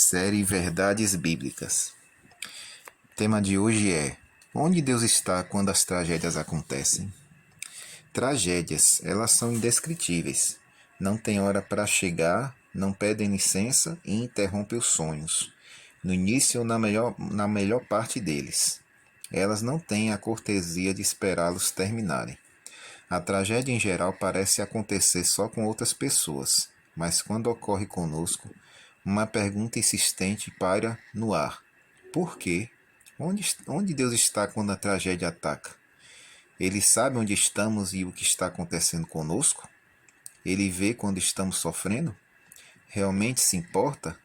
Série Verdades Bíblicas. O tema de hoje é: onde Deus está quando as tragédias acontecem? Tragédias, elas são indescritíveis. Não tem hora para chegar, não pedem licença e interrompem os sonhos, no início ou na melhor parte deles. Elas não têm a cortesia de esperá-los terminarem. A tragédia em geral parece acontecer só com outras pessoas, mas quando ocorre conosco, uma pergunta insistente paira no ar. Por quê? Onde Deus está quando a tragédia ataca? Ele sabe onde estamos e o que está acontecendo conosco? Ele vê quando estamos sofrendo? Realmente se importa?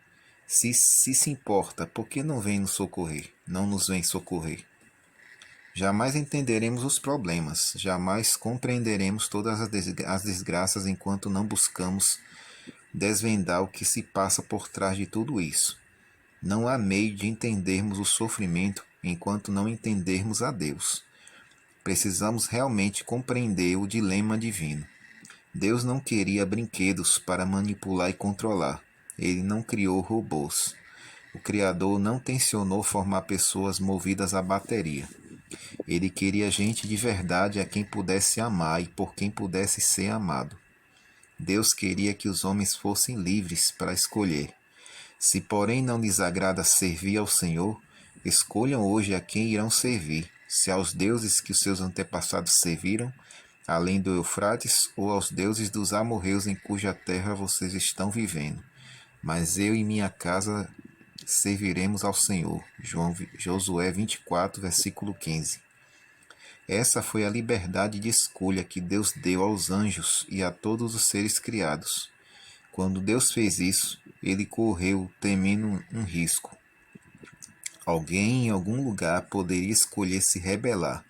Se importa, por que não vem nos socorrer? Não nos vem socorrer? Jamais entenderemos os problemas, jamais compreenderemos todas as desgraças enquanto não buscamos desvendar o que se passa por trás de tudo isso. Não há meio de entendermos o sofrimento enquanto não entendermos a Deus. Precisamos realmente compreender o dilema divino. Deus não queria brinquedos para manipular e controlar. Ele não criou robôs. O Criador não tensionou formar pessoas movidas à bateria. Ele queria gente de verdade a quem pudesse amar e por quem pudesse ser amado. Deus queria que os homens fossem livres para escolher. Se, porém, não lhes agrada servir ao Senhor, escolham hoje a quem irão servir, se aos deuses que os seus antepassados serviram, além do Eufrates, ou aos deuses dos amorreus em cuja terra vocês estão vivendo. Mas eu e minha casa serviremos ao Senhor. Josué 24, versículo 15. Essa foi a liberdade de escolha que Deus deu aos anjos e a todos os seres criados. Quando Deus fez isso, ele correu temendo um risco. Alguém em algum lugar poderia escolher se rebelar,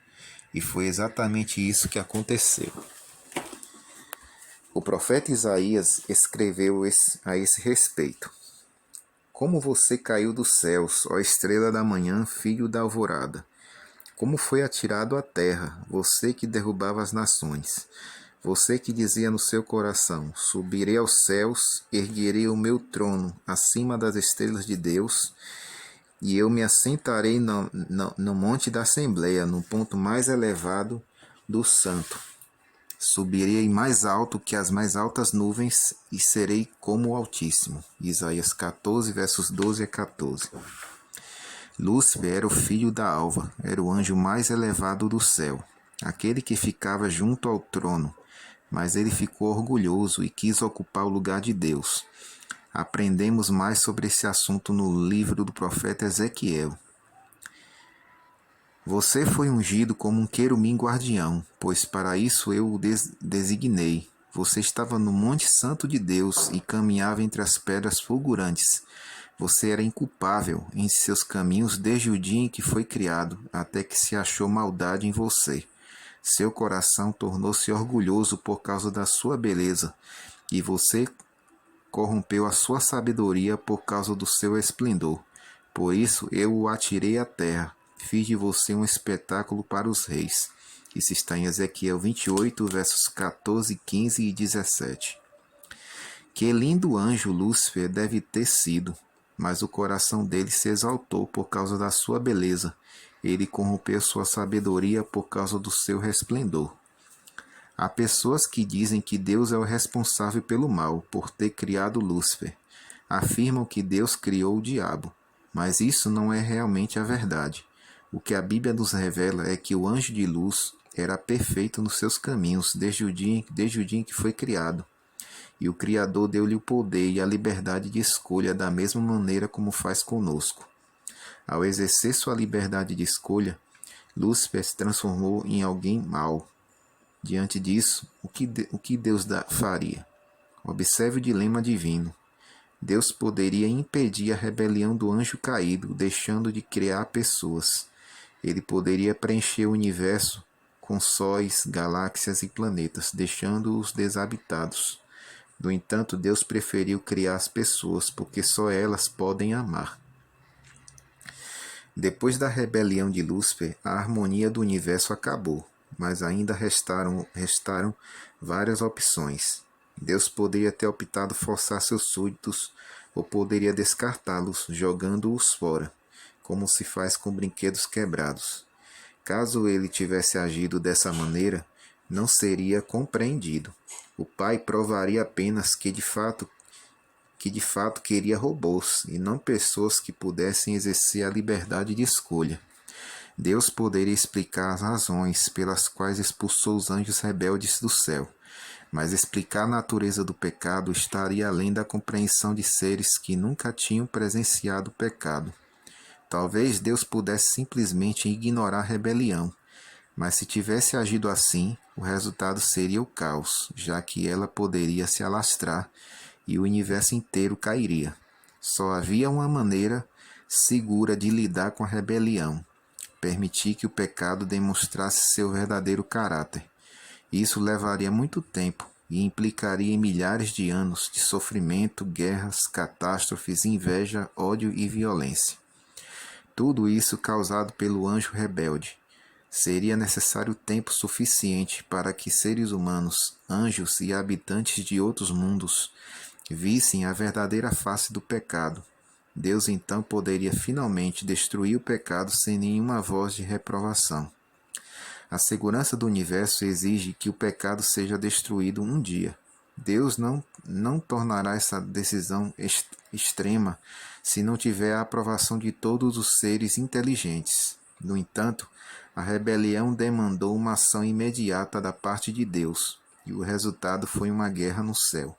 e foi exatamente isso que aconteceu. O profeta Isaías escreveu a esse respeito: Como você caiu dos céus, ó estrela da manhã, filho da alvorada! Como foi atirado à terra, você que derrubava as nações! Você que dizia no seu coração: subirei aos céus, erguerei o meu trono acima das estrelas de Deus, e eu me assentarei no monte da Assembleia, no ponto mais elevado do santo. Subirei mais alto que as mais altas nuvens e serei como o Altíssimo. Isaías 14, versos 12 a 14. Lúcifer era o filho da alva, era o anjo mais elevado do céu, aquele que ficava junto ao trono, mas ele ficou orgulhoso e quis ocupar o lugar de Deus. Aprendemos mais sobre esse assunto no livro do profeta Ezequiel. Você foi ungido como um querubim guardião, pois para isso eu o designei. Você estava no Monte Santo de Deus e caminhava entre as pedras fulgurantes. Você era inculpável em seus caminhos desde o dia em que foi criado, até que se achou maldade em você. Seu coração tornou-se orgulhoso por causa da sua beleza, e você corrompeu a sua sabedoria por causa do seu esplendor. Por isso eu o atirei à terra, fiz de você um espetáculo para os reis. Isso está em Ezequiel 28, versos 14, 15 e 17. Que lindo anjo Lúcifer deve ter sido, mas o coração dele se exaltou por causa da sua beleza. Ele corrompeu sua sabedoria por causa do seu resplendor. Há pessoas que dizem que Deus é o responsável pelo mal, por ter criado Lúcifer. Afirmam que Deus criou o diabo, mas isso não é realmente a verdade. O que a Bíblia nos revela é que o anjo de luz era perfeito nos seus caminhos desde o dia em que foi criado. E o Criador deu-lhe o poder e a liberdade de escolha da mesma maneira como faz conosco. Ao exercer sua liberdade de escolha, Lúcifer se transformou em alguém mau. Diante disso, o que Deus faria? Observe o dilema divino. Deus poderia impedir a rebelião do anjo caído, deixando de criar pessoas. Ele poderia preencher o universo com sóis, galáxias e planetas, deixando-os desabitados. No entanto, Deus preferiu criar as pessoas, porque só elas podem amar. Depois da rebelião de Lúcifer, a harmonia do universo acabou, mas ainda restaram várias opções. Deus poderia ter optado forçar seus súditos ou poderia descartá-los, jogando-os fora, como se faz com brinquedos quebrados. Caso ele tivesse agido dessa maneira, não seria compreendido. O pai provaria apenas que de fato queria robôs e não pessoas que pudessem exercer a liberdade de escolha. Deus poderia explicar as razões pelas quais expulsou os anjos rebeldes do céu, mas explicar a natureza do pecado estaria além da compreensão de seres que nunca tinham presenciado o pecado. Talvez Deus pudesse simplesmente ignorar a rebelião, mas se tivesse agido assim, o resultado seria o caos, já que ela poderia se alastrar e o universo inteiro cairia. Só havia uma maneira segura de lidar com a rebelião: permitir que o pecado demonstrasse seu verdadeiro caráter. Isso levaria muito tempo e implicaria em milhares de anos de sofrimento, guerras, catástrofes, inveja, ódio e violência. Tudo isso causado pelo anjo rebelde. Seria necessário tempo suficiente para que seres humanos, anjos e habitantes de outros mundos vissem a verdadeira face do pecado. Deus então poderia finalmente destruir o pecado sem nenhuma voz de reprovação. A segurança do universo exige que o pecado seja destruído um dia. Deus não tornará essa decisão extrema se não tiver a aprovação de todos os seres inteligentes. No entanto, a rebelião demandou uma ação imediata da parte de Deus, e o resultado foi uma guerra no céu.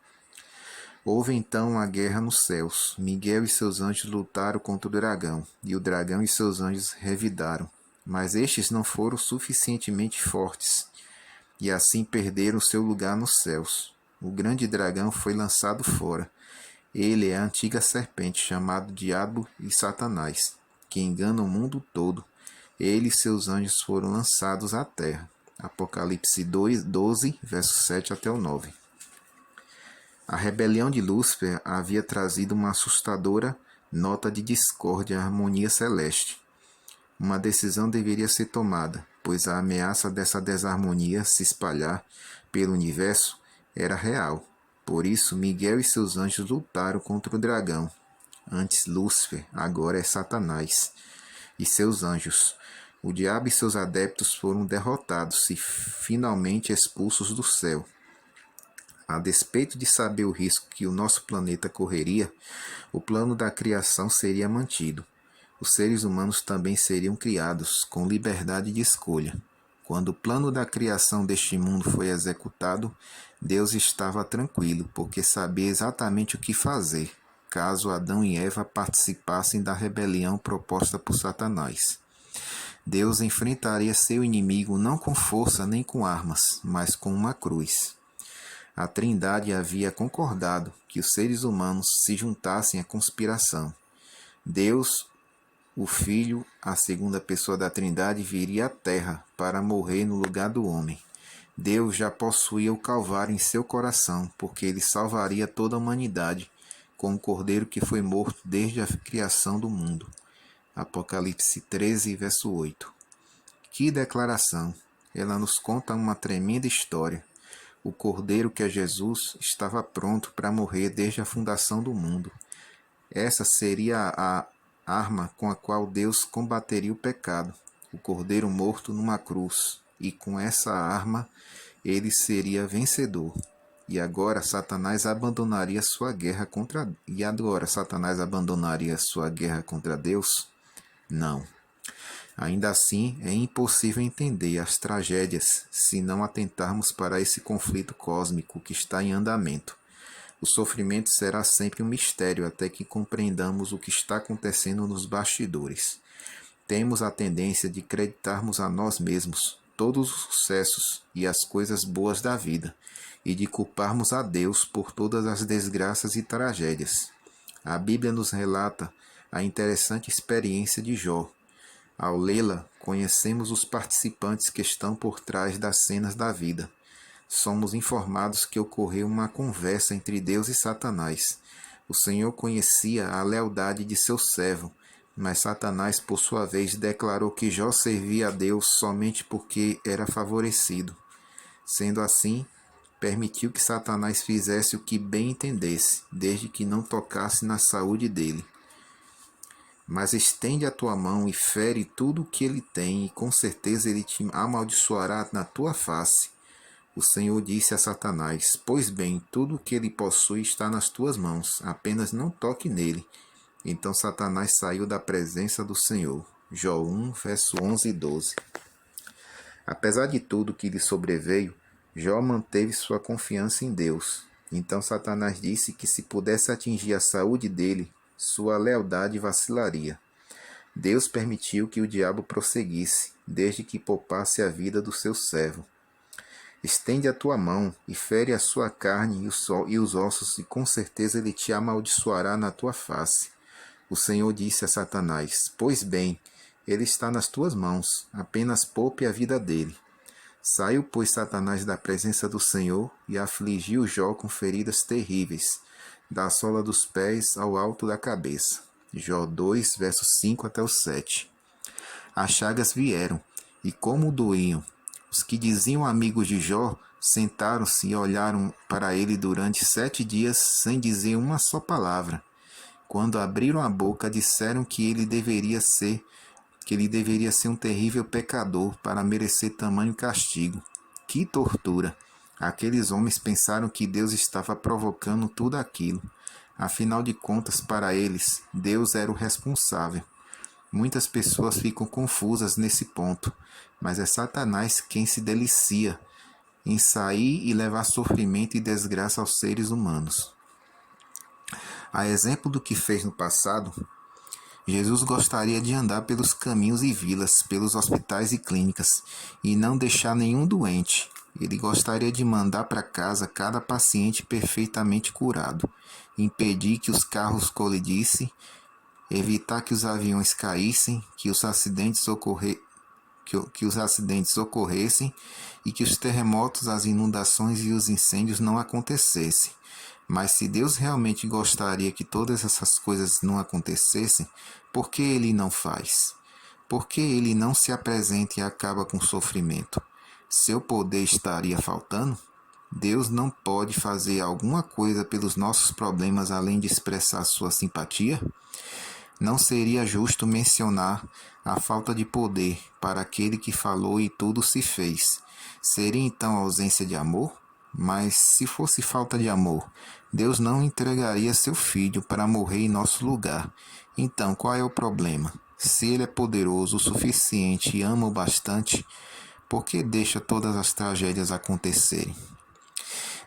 Houve então uma guerra nos céus. Miguel e seus anjos lutaram contra o dragão, e o dragão e seus anjos revidaram. Mas estes não foram suficientemente fortes, e assim perderam seu lugar nos céus. O grande dragão foi lançado fora. Ele é a antiga serpente, chamado Diabo e Satanás, que engana o mundo todo. Ele e seus anjos foram lançados à terra. Apocalipse 12, versos 7 até o 9. A rebelião de Lúcifer havia trazido uma assustadora nota de discórdia à harmonia celeste. Uma decisão deveria ser tomada, pois a ameaça dessa desarmonia se espalhar pelo universo era real. Por isso, Miguel e seus anjos lutaram contra o dragão. Antes Lúcifer, agora é Satanás e seus anjos. O diabo e seus adeptos foram derrotados e finalmente expulsos do céu. A despeito de saber o risco que o nosso planeta correria, o plano da criação seria mantido. Os seres humanos também seriam criados com liberdade de escolha. Quando o plano da criação deste mundo foi executado, Deus estava tranquilo, porque sabia exatamente o que fazer, caso Adão e Eva participassem da rebelião proposta por Satanás. Deus enfrentaria seu inimigo não com força nem com armas, mas com uma cruz. A Trindade havia concordado que os seres humanos se juntassem à conspiração. Deus, o Filho, a segunda pessoa da Trindade, viria à Terra para morrer no lugar do homem. Deus já possuía o Calvário em seu coração, porque ele salvaria toda a humanidade com o Cordeiro que foi morto desde a criação do mundo. Apocalipse 13, verso 8. Que declaração! Ela nos conta uma tremenda história. O Cordeiro, que é Jesus, estava pronto para morrer desde a fundação do mundo. Essa seria a arma com a qual Deus combateria o pecado, o Cordeiro morto numa cruz, e com essa arma ele seria vencedor. E agora Satanás abandonaria sua guerra contra Deus? Não. Ainda assim, é impossível entender as tragédias se não atentarmos para esse conflito cósmico que está em andamento. O sofrimento será sempre um mistério até que compreendamos o que está acontecendo nos bastidores. Temos a tendência de acreditarmos a nós mesmos todos os sucessos e as coisas boas da vida e de culparmos a Deus por todas as desgraças e tragédias. A Bíblia nos relata a interessante experiência de Jó. Ao lê-la, conhecemos os participantes que estão por trás das cenas da vida. Somos informados que ocorreu uma conversa entre Deus e Satanás. O Senhor conhecia a lealdade de seu servo, mas Satanás, por sua vez, declarou que Jó servia a Deus somente porque era favorecido. Sendo assim, permitiu que Satanás fizesse o que bem entendesse, desde que não tocasse na saúde dele. Mas estende a tua mão e fere tudo o que ele tem, e com certeza ele te amaldiçoará na tua face. O Senhor disse a Satanás: Pois bem, tudo o que ele possui está nas tuas mãos, apenas não toque nele. Então Satanás saiu da presença do Senhor. Jó 1, verso 11 e 12. Apesar de tudo que lhe sobreveio, Jó manteve sua confiança em Deus. Então Satanás disse que se pudesse atingir a saúde dele, sua lealdade vacilaria. Deus permitiu que o diabo prosseguisse, desde que poupasse a vida do seu servo. Estende a tua mão e fere a sua carne e os ossos, e com certeza ele te amaldiçoará na tua face. O Senhor disse a Satanás: Pois bem, ele está nas tuas mãos, apenas poupe a vida dele. Saiu, pois, Satanás da presença do Senhor e afligiu Jó com feridas terríveis, da sola dos pés ao alto da cabeça. Jó 2, versos 5 até o 7. As chagas vieram, e como doíam. Os que diziam amigos de Jó sentaram-se e olharam para ele durante 7 dias sem dizer uma só palavra. Quando abriram a boca, disseram que ele deveria ser um terrível pecador para merecer tamanho castigo. Que tortura! Aqueles homens pensaram que Deus estava provocando tudo aquilo. Afinal de contas, para eles, Deus era o responsável. Muitas pessoas ficam confusas nesse ponto, mas é Satanás quem se delicia em sair e levar sofrimento e desgraça aos seres humanos. A exemplo do que fez no passado, Jesus gostaria de andar pelos caminhos e vilas, pelos hospitais e clínicas, e não deixar nenhum doente. Ele gostaria de mandar para casa cada paciente perfeitamente curado, impedir que os carros colidissem, evitar que os aviões caíssem, que os acidentes ocorressem e que os terremotos, as inundações e os incêndios não acontecessem. Mas se Deus realmente gostaria que todas essas coisas não acontecessem, por que Ele não faz? Por que Ele não se apresenta e acaba com o sofrimento? Seu poder estaria faltando? Deus não pode fazer alguma coisa pelos nossos problemas além de expressar sua simpatia? Não seria justo mencionar a falta de poder para aquele que falou e tudo se fez. Seria então ausência de amor? Mas se fosse falta de amor, Deus não entregaria seu filho para morrer em nosso lugar. Então, qual é o problema? Se ele é poderoso o suficiente e ama o bastante, por que deixa todas as tragédias acontecerem?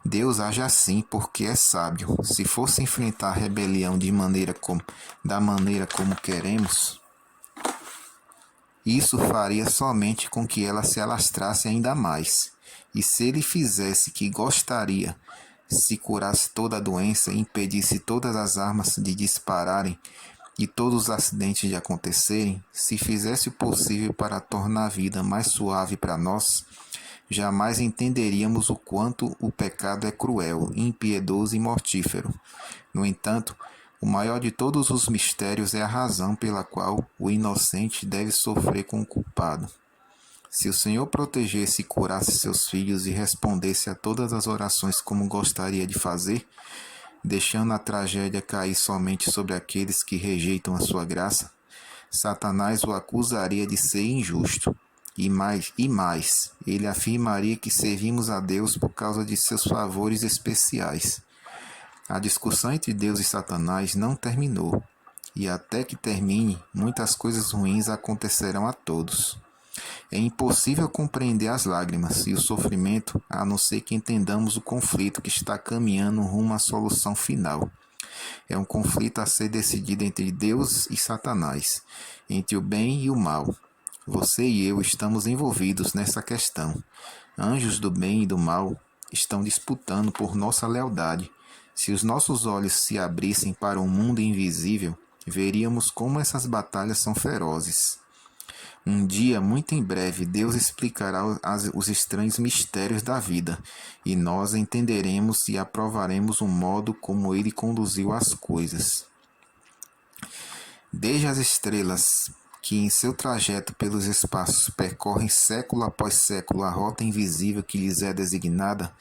Deus age assim porque é sábio. Se fosse enfrentar a rebelião da maneira como queremos, isso faria somente com que ela se alastrasse ainda mais. E se ele fizesse que gostaria, se curasse toda a doença e impedisse todas as armas de dispararem e todos os acidentes de acontecerem, se fizesse o possível para tornar a vida mais suave para nós, jamais entenderíamos o quanto o pecado é cruel, impiedoso e mortífero. No entanto, o maior de todos os mistérios é a razão pela qual o inocente deve sofrer com o culpado. Se o Senhor protegesse e curasse seus filhos e respondesse a todas as orações como gostaria de fazer, deixando a tragédia cair somente sobre aqueles que rejeitam a sua graça, Satanás o acusaria de ser injusto. E mais, ele afirmaria que servimos a Deus por causa de seus favores especiais. A discussão entre Deus e Satanás não terminou, e até que termine, muitas coisas ruins acontecerão a todos. É impossível compreender as lágrimas e o sofrimento a não ser que entendamos o conflito que está caminhando rumo à solução final. É um conflito a ser decidido entre Deus e Satanás, entre o bem e o mal. Você e eu estamos envolvidos nessa questão. Anjos do bem e do mal estão disputando por nossa lealdade. Se os nossos olhos se abrissem para um mundo invisível, veríamos como essas batalhas são ferozes. Um dia, muito em breve, Deus explicará os estranhos mistérios da vida, e nós entenderemos e aprovaremos o modo como Ele conduziu as coisas. Desde as estrelas que em seu trajeto pelos espaços percorrem século após século a rota invisível que lhes é designada,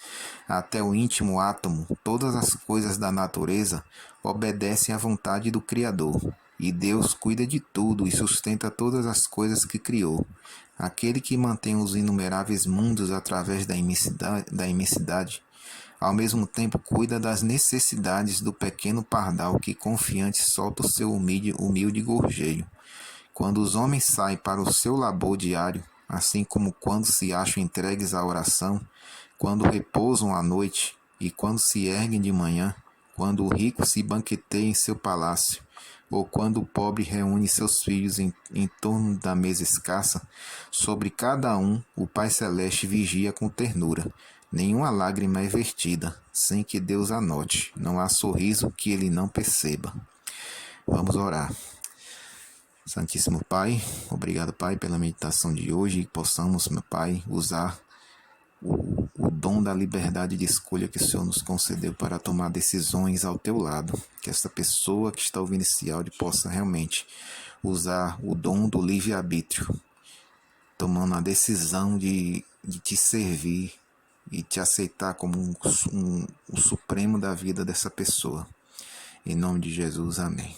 até o íntimo átomo, todas as coisas da natureza obedecem à vontade do Criador, e Deus cuida de tudo e sustenta todas as coisas que criou. Aquele que mantém os inumeráveis mundos através da imensidade, ao mesmo tempo cuida das necessidades do pequeno pardal que confiante solta o seu humilde gorjeio. Quando os homens saem para o seu labor diário, assim como quando se acham entregues à oração, quando repousam à noite e quando se erguem de manhã, quando o rico se banqueteia em seu palácio, ou quando o pobre reúne seus filhos em torno da mesa escassa, sobre cada um o Pai Celeste vigia com ternura. Nenhuma lágrima é vertida, sem que Deus a note. Não há sorriso que ele não perceba. Vamos orar. Santíssimo Pai, obrigado, Pai, pela meditação de hoje e possamos, meu Pai, usar o dom da liberdade de escolha que o Senhor nos concedeu para tomar decisões ao teu lado. Que essa pessoa que está ouvindo esse áudio possa realmente usar o dom do livre-arbítrio, tomando a decisão de te servir e te aceitar como o supremo da vida dessa pessoa. Em nome de Jesus, amém.